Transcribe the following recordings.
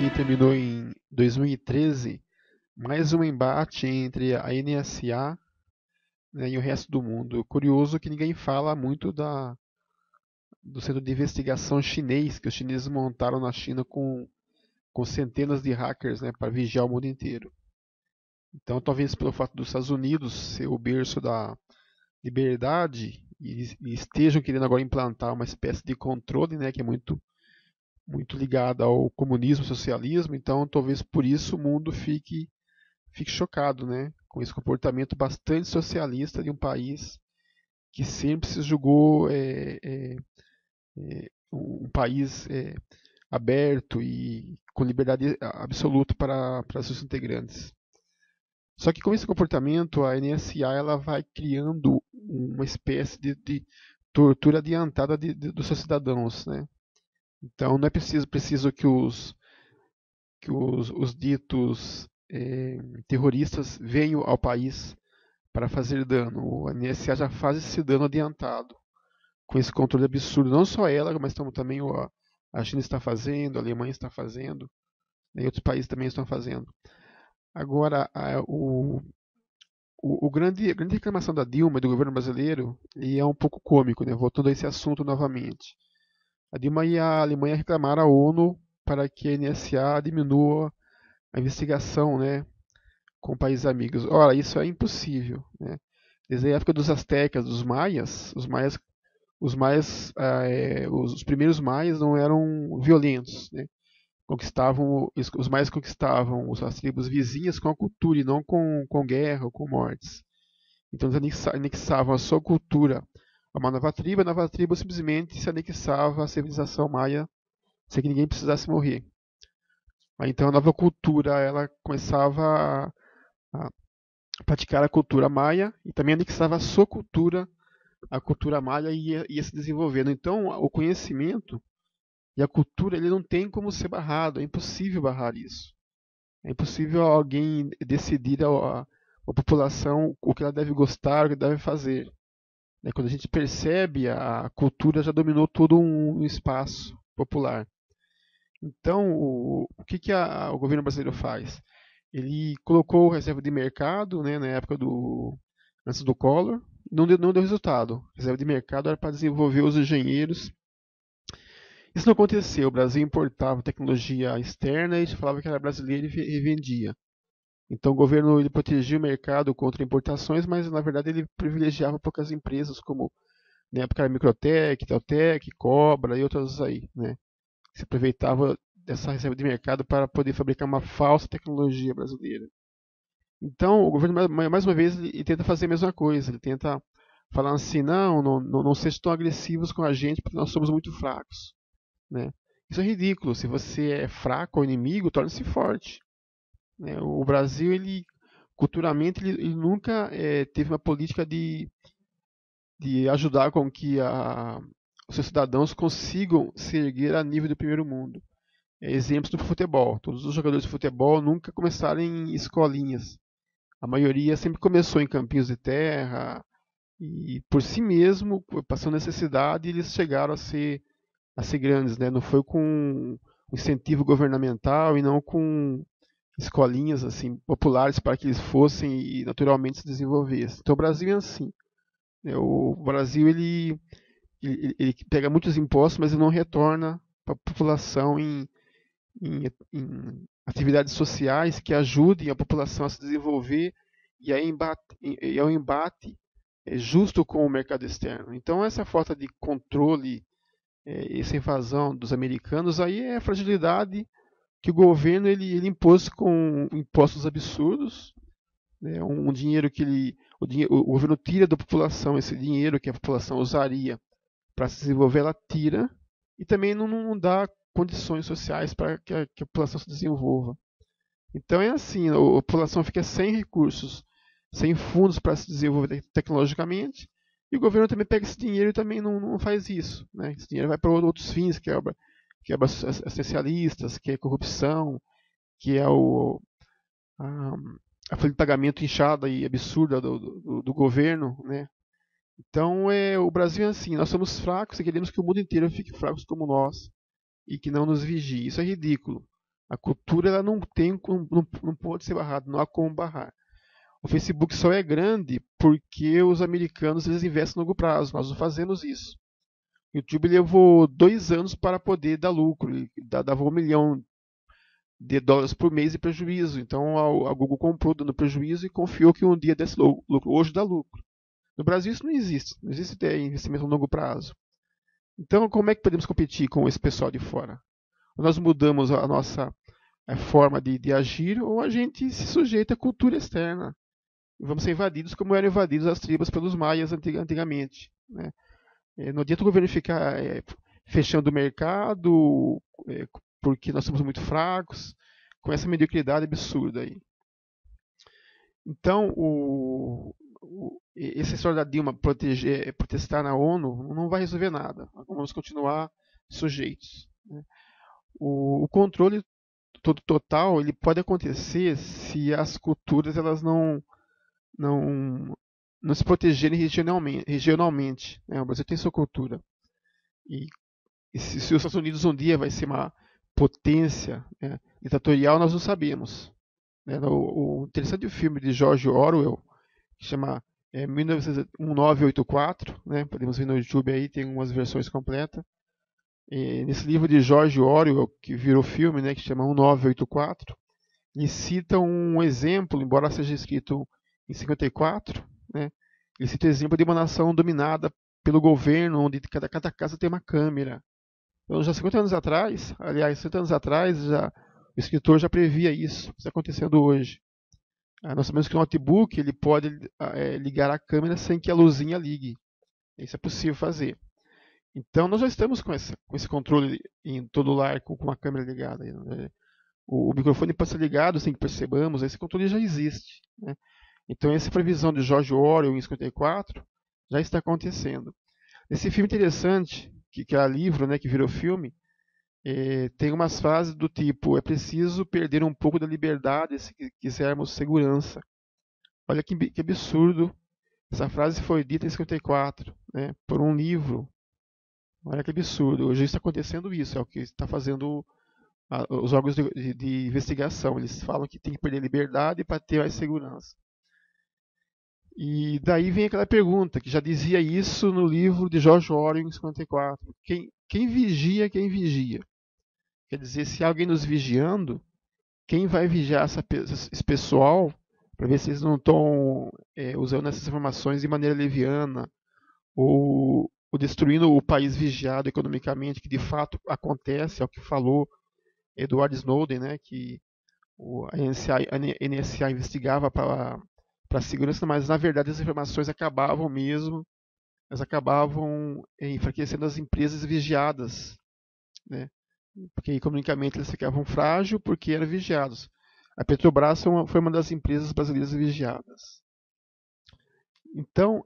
que terminou em 2013, mais um embate entre a NSA, né, e o resto do mundo. Curioso que ninguém fala muito do centro de investigação chinês que os chineses montaram na China com centenas de hackers, né, para vigiar o mundo inteiro. Então, talvez pelo fato dos Estados Unidos ser o berço da liberdade e estejam querendo agora implantar uma espécie de controle, né, que é muito ligado ao comunismo, socialismo. Então, talvez por isso o mundo fique chocado, né, com esse comportamento bastante socialista de um país que sempre se julgou um país aberto e com liberdade absoluta para seus integrantes. Só que com esse comportamento, a NSA ela vai criando uma espécie de tortura adiantada dos seus cidadãos, né? Então não é preciso que os ditos terroristas venham ao país para fazer dano. A NSA já faz esse dano adiantado, com esse controle absurdo. Não só ela, mas também a China está fazendo, a Alemanha está fazendo, né, e outros países também estão fazendo. Agora, a grande reclamação da Dilma e do governo brasileiro e é um pouco cômico, né? Voltando a esse assunto novamente. A Dilma e a Alemanha reclamaram à ONU para que a NSA diminua a investigação, né, com países amigos. Ora, isso é impossível, né? Desde a época dos astecas, dos maias, os primeiros maias não eram violentos, né? Os maias conquistavam as tribos vizinhas com a cultura e não com guerra ou com mortes. Então eles anexavam a sua cultura a uma a nova tribo simplesmente se anexava à civilização maia sem que ninguém precisasse morrer. Então a nova cultura ela começava a praticar a cultura maia e também anexava a sua cultura, a cultura maia ia se desenvolvendo. Então o conhecimento e a cultura ele não tem como ser barrado, é impossível barrar isso. É impossível alguém decidir a população o que ela deve gostar, o que deve fazer. Né? Quando a gente percebe, a cultura já dominou todo um espaço popular. Então, o que, o governo brasileiro faz? Ele colocou reserva de mercado, né, na época antes do Collor, não deu resultado. Reserva de mercado era para desenvolver os engenheiros. Isso não aconteceu. O Brasil importava tecnologia externa e falava que era brasileiro e vendia. Então o governo ele protegia o mercado contra importações, mas na verdade ele privilegiava poucas empresas como na época a Microtech, Teltec, Cobra e outras aí, né? Se aproveitava dessa reserva de mercado para poder fabricar uma falsa tecnologia brasileira. Então, o governo, mais uma vez, ele tenta fazer a mesma coisa. Ele tenta falar assim, não sejam tão agressivos com a gente, porque nós somos muito fracos. Né? Isso é ridículo. Se você é fraco ou inimigo, torne-se forte. Né? O Brasil, culturalmente, ele nunca teve uma política de ajudar com que os seus cidadãos consigam se erguer a nível do primeiro mundo. Exemplos do futebol. Todos os jogadores de futebol nunca começaram em escolinhas. A maioria sempre começou em campinhos de terra e por si mesmo, passando necessidade, eles chegaram a ser grandes, né? Não foi com incentivo governamental e não com escolinhas assim populares para que eles fossem e naturalmente se desenvolvessem. Então o Brasil é assim. Né? O Brasil ele pega muitos impostos, mas ele não retorna para a população em atividades sociais que ajudem a população a se desenvolver e ao embate justo com o mercado externo. Então essa falta de controle, essa invasão dos americanos aí é a fragilidade que o governo ele impôs com impostos absurdos, né? Um dinheiro que o governo tira da população esse dinheiro que a população usaria para se desenvolver, ela tira e também não dá condições sociais para que a população se desenvolva. Então é assim, a população fica sem recursos, sem fundos para se desenvolver tecnologicamente, e o governo também pega esse dinheiro e também não faz isso. Né? Esse dinheiro vai para outros fins, que é assistencialistas, que é corrupção, que é a, a folha de pagamento inchada e absurda do governo. Né? Então o Brasil é assim, nós somos fracos e queremos que o mundo inteiro fique fracos como nós e que não nos vigie. Isso é ridículo. A cultura ela não pode ser barrada, não há como barrar. O Facebook só é grande porque os americanos eles investem no longo prazo. Nós não fazemos isso. O YouTube levou 2 anos para poder dar lucro. Dava $1 milhão por mês de prejuízo. Então a Google comprou dando prejuízo e confiou que um dia desse lucro. Hoje dá lucro. No Brasil isso não existe. Não existe investimento a longo prazo. Então como é que podemos competir com esse pessoal de fora? Nós mudamos a nossa forma de agir ou a gente se sujeita à cultura externa. Vamos ser invadidos como eram invadidos as tribos pelos maias antigamente. Né? Não adianta o governo ficar fechando o mercado porque nós somos muito fracos, com essa mediocridade absurda aí. Então, essa história da Dilma protestar na ONU não vai resolver nada. Vamos continuar sujeitos. Né? O controle total ele pode acontecer se as culturas elas não se protegerem regionalmente. Né? O Brasil tem sua cultura. E se os Estados Unidos um dia vai ser uma potência, né, ditatorial, nós não sabemos. Né? O interessante filme de George Orwell, que chama 1984, né? Podemos ver no YouTube aí, tem umas versões completas. Nesse livro de George Orwell, que virou filme, né, que chama 1984, ele cita um exemplo, embora seja escrito em 54, né, ele cita o exemplo de uma nação dominada pelo governo, onde cada casa tem uma câmera. Então, já 50 anos atrás, aliás, 60 anos atrás, o escritor já previa isso, que está acontecendo hoje. Nós sabemos que o notebook ele pode ligar a câmera sem que a luzinha ligue. Isso é possível fazer. Então, nós já estamos com esse controle em todo o lar, com a câmera ligada. Né? O microfone pode ser ligado sem que percebamos, esse controle já existe. Né? Então, essa previsão de George Orwell em 54 já está acontecendo. Esse filme interessante, que é livro, né, que virou filme, tem umas frases do tipo: é preciso perder um pouco da liberdade se quisermos segurança. Olha que absurdo. Essa frase foi dita em 54, né, por um livro. Olha que absurdo. Hoje está acontecendo isso, é o que está fazendo os órgãos de investigação. Eles falam que tem que perder a liberdade para ter mais segurança. E daí vem aquela pergunta, que já dizia isso no livro de George Orwell em 54. Quem vigia, quem vigia? Quer dizer, se há alguém nos vigiando, quem vai vigiar esse pessoal para ver se eles não estão usando essas informações de maneira leviana ou destruindo o país vigiado economicamente, que de fato acontece, é o que falou Edward Snowden, né, que a NSA investigava para a segurança, mas na verdade as informações acabavam mesmo, elas acabavam enfraquecendo as empresas vigiadas, né? Porque economicamente eles ficavam frágeis porque eram vigiados. A Petrobras foi uma das empresas brasileiras vigiadas. Então,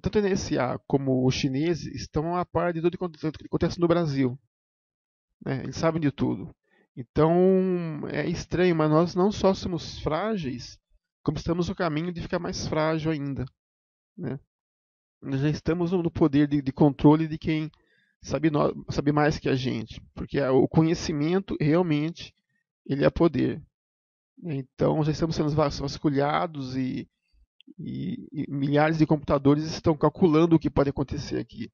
tanto a NSA como os chineses estão a par de tudo que acontece no Brasil. Né? Eles sabem de tudo. Então, é estranho, mas nós não só somos frágeis, como estamos no caminho de ficar mais frágil ainda. Né? Nós já estamos no poder de controle de quem sabe mais que a gente, porque o conhecimento realmente ele é poder. Então já estamos sendo vasculhados e milhares de computadores estão calculando o que pode acontecer aqui.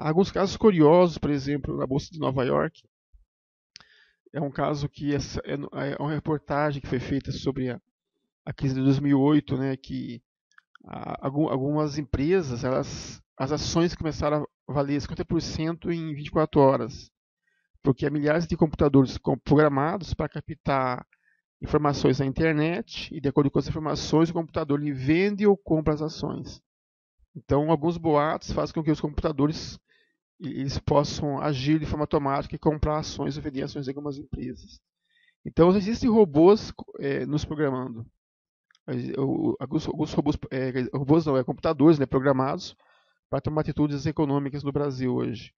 Alguns casos curiosos, por exemplo, na Bolsa de Nova York, é um caso que é uma reportagem que foi feita sobre a crise de 2008, né, que algumas empresas, as ações começaram a valer 50% em 24 horas, porque há milhares de computadores programados para captar informações na internet e, de acordo com as informações, o computador vende ou compra as ações. Então, alguns boatos fazem com que os computadores eles possam agir de forma automática e comprar ações ou vender ações de algumas empresas. Então, existem robôs nos programando. Alguns robôs não, computadores, né, programados para tomar atitudes econômicas no Brasil hoje.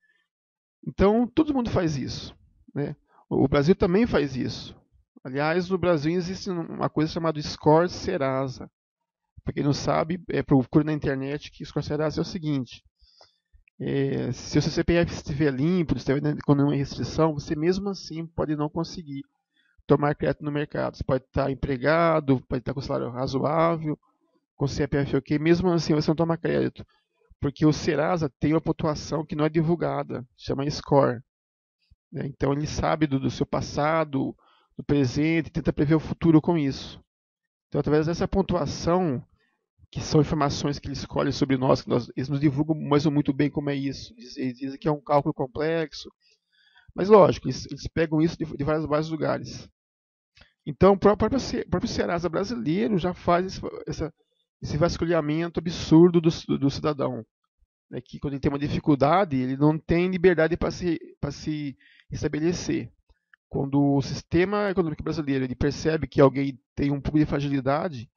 Então, todo mundo faz isso. Né? O Brasil também faz isso. Aliás, no Brasil existe uma coisa chamada Score Serasa. Para quem não sabe, procure na internet que Score Serasa é o seguinte. Se o seu CPF estiver limpo, estiver com nenhuma restrição, você mesmo assim pode não conseguir tomar crédito no mercado. Você pode estar empregado, pode estar com salário razoável, com CPF ok, mesmo assim você não toma crédito. Porque o Serasa tem uma pontuação que não é divulgada, chama score. Né? Então ele sabe do seu passado, do presente, tenta prever o futuro com isso. Então, através dessa pontuação, que são informações que ele escolhe sobre nós, eles nos divulgam mais ou muito bem como é isso. Eles dizem que é um cálculo complexo, mas lógico, eles pegam isso de vários lugares. Então, o próprio Serasa brasileiro já faz esse vasculhamento absurdo do cidadão. Né, que quando ele tem uma dificuldade, ele não tem liberdade para se estabelecer. Quando o sistema econômico brasileiro ele percebe que alguém tem um pouco de fragilidade,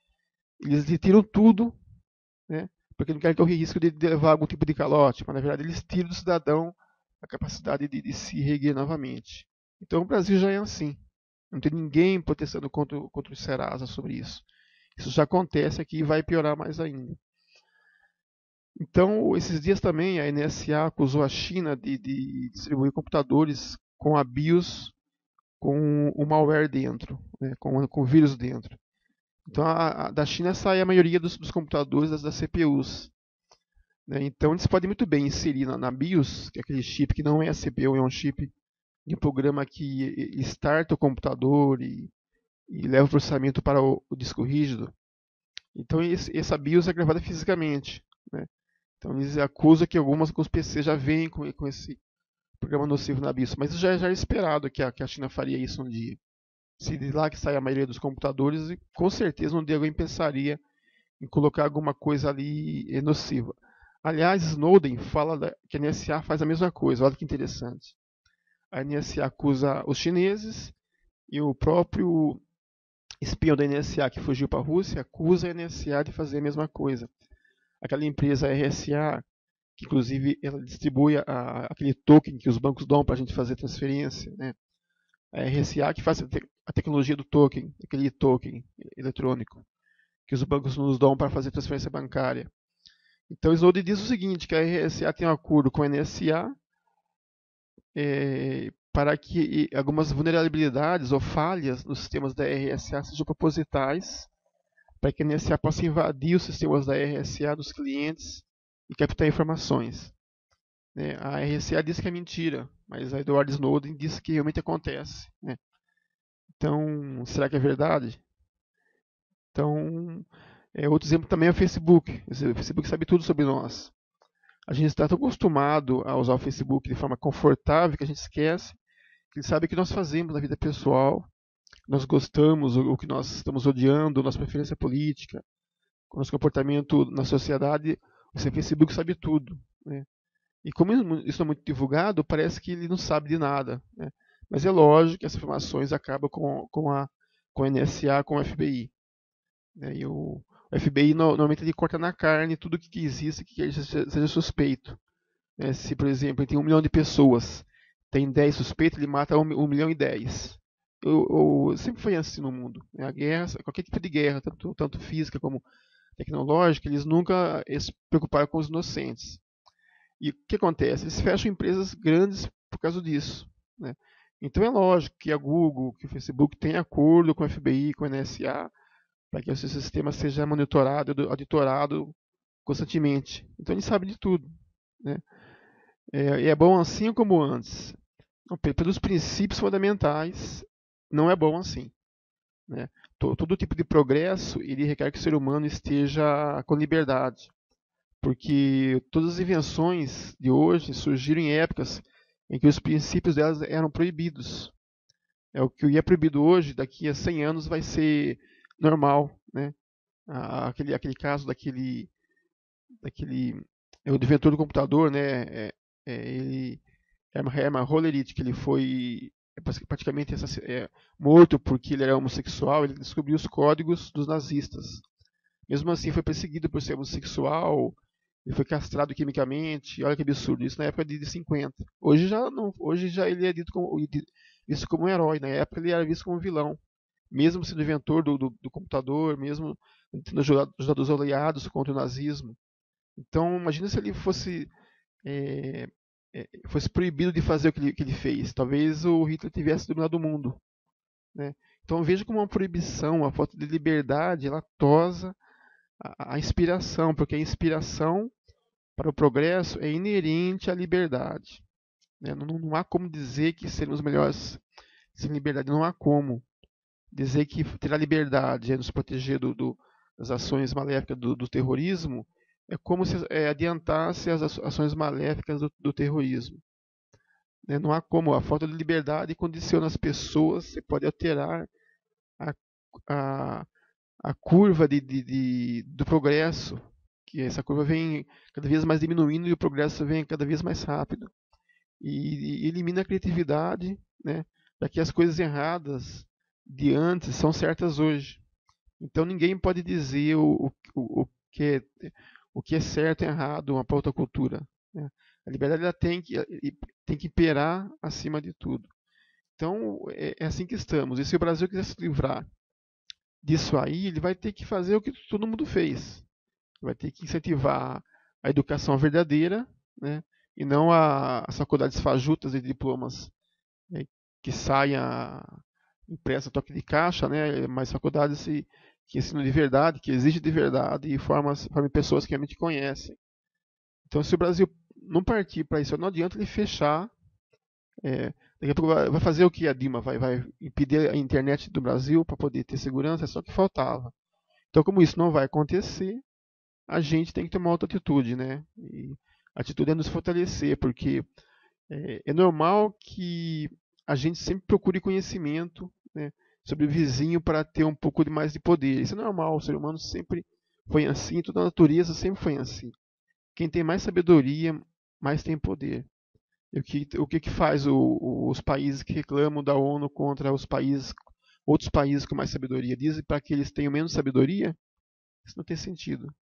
eles lhe tiram tudo, né, porque não querem correr risco de levar algum tipo de calote, mas na verdade eles tiram do cidadão a capacidade de se reerguer novamente. Então o Brasil já é assim. Não tem ninguém protestando contra o Serasa sobre isso. Isso já acontece aqui e vai piorar mais ainda. Então, esses dias também a NSA acusou a China de distribuir computadores com a BIOS com o malware dentro, né, com o vírus dentro. Então, da China sai a maioria dos computadores das CPUs. Né, então, eles podem muito bem inserir na BIOS, que é aquele chip que não é a CPU, é um chip de um programa que starta o computador e leva o processamento para o disco rígido. Então, essa BIOS é gravada fisicamente. Né? Então, eles acusam que alguns PCs já vêm com esse programa nocivo na BIOS. Mas já era esperado que a China faria isso um dia. Se de lá que sai a maioria dos computadores, com certeza um dia alguém pensaria em colocar alguma coisa ali nociva. Aliás, Snowden fala que a NSA faz a mesma coisa. Olha que interessante. A NSA acusa os chineses e o próprio espião da NSA que fugiu para a Rússia acusa a NSA de fazer a mesma coisa. Aquela empresa RSA, que inclusive ela distribui aquele token que os bancos dão para a gente fazer transferência, né? A RSA que faz a tecnologia do token, aquele token eletrônico que os bancos nos dão para fazer transferência bancária. Então, Snowden diz o seguinte, que a RSA tem um acordo com a NSA para que algumas vulnerabilidades ou falhas nos sistemas da RSA sejam propositais, para que a NSA possa invadir os sistemas da RSA dos clientes e captar informações. Né? A RSA diz que é mentira, mas a Edward Snowden diz que realmente acontece. Né? Então, será que é verdade? Então, outro exemplo também é o Facebook. O Facebook sabe tudo sobre nós. A gente está tão acostumado a usar o Facebook de forma confortável que a gente esquece que ele sabe o que nós fazemos na vida pessoal, nós gostamos, o que nós estamos odiando, nossa preferência política, o nosso comportamento na sociedade. O Facebook sabe tudo. Né? E como isso não é muito divulgado, parece que ele não sabe de nada. Né? Mas é lógico que essas informações acabam com a NSA, com o FBI. Né? E o FBI normalmente ele corta na carne tudo que existe que seja suspeito. Né? Se, por exemplo, ele tem 1 milhão de pessoas, tem 10 suspeitos, ele mata 1 milhão e 10. Sempre foi assim no mundo. Né? A guerra, qualquer tipo de guerra, tanto física como tecnológica, eles nunca se preocuparam com os inocentes. E o que acontece? Eles fecham empresas grandes por causa disso. Né? Então é lógico que a Google, que o Facebook tem acordo com o FBI, com a NSA, para que o seu sistema seja monitorado, auditorado constantemente. Então ele sabe de tudo. Né? E é bom assim como antes. Pelos princípios fundamentais, não é bom assim. Né? Todo tipo de progresso ele requer que o ser humano esteja com liberdade, porque todas as invenções de hoje surgiram em épocas em que os princípios delas eram proibidos. O que é proibido hoje, daqui a 100 anos vai ser normal. Né? Aquele caso daquele o inventor do computador, né? Ele Hermann Hollerith, que ele foi praticamente morto porque ele era homossexual, ele descobriu os códigos dos nazistas. Mesmo assim, foi perseguido por ser homossexual, ele foi castrado quimicamente. Olha que absurdo, isso na época de 50. Hoje já ele é visto como um herói, na época ele era visto como um vilão. Mesmo sendo inventor do computador, mesmo tendo ajudado os aliados contra o nazismo. Então, imagina se ele fosse é, fosse proibido de fazer o que ele fez. Talvez o Hitler tivesse dominado o mundo, né? Então veja como uma proibição, a falta de liberdade, ela tosa a inspiração, porque a inspiração para o progresso é inerente à liberdade, né? Não há como dizer que seremos melhores sem liberdade, não há como dizer que ter a liberdade é nos proteger das ações maléficas do terrorismo, é como se adiantasse as ações maléficas do terrorismo, né? Não há como, a falta de liberdade condiciona as pessoas, você pode alterar a, a, a curva do progresso, que essa curva vem cada vez mais diminuindo e o progresso vem cada vez mais rápido. E elimina a criatividade, né, para que as coisas erradas de antes são certas hoje. Então ninguém pode dizer o que é certo e errado uma outra cultura, né? A liberdade ela tem que imperar acima de tudo. Então é assim que estamos. E se o Brasil quiser se livrar disso aí, ele vai ter que fazer o que todo mundo fez. Vai ter que incentivar a educação verdadeira, né? E não as faculdades fajutas de diplomas, né, que saia impressa a toque de caixa, né? Mas faculdades que ensinam de verdade, que exigem de verdade e formam pessoas que realmente conhecem. Então, se o Brasil não partir para isso, não adianta ele fechar. Daqui a pouco vai fazer o que a Dilma? Vai impedir a internet do Brasil para poder ter segurança? É só o que faltava. Então, como isso não vai acontecer, a gente tem que tomar outra atitude, né? E a atitude é nos fortalecer, porque é normal que a gente sempre procure conhecimento, né, sobre o vizinho para ter um pouco de mais de poder. Isso é normal, o ser humano sempre foi assim, toda a natureza sempre foi assim. Quem tem mais sabedoria, mais tem poder. E o que faz os países que reclamam da ONU contra outros países com mais sabedoria? Dizem para que eles tenham menos sabedoria? Isso não tem sentido.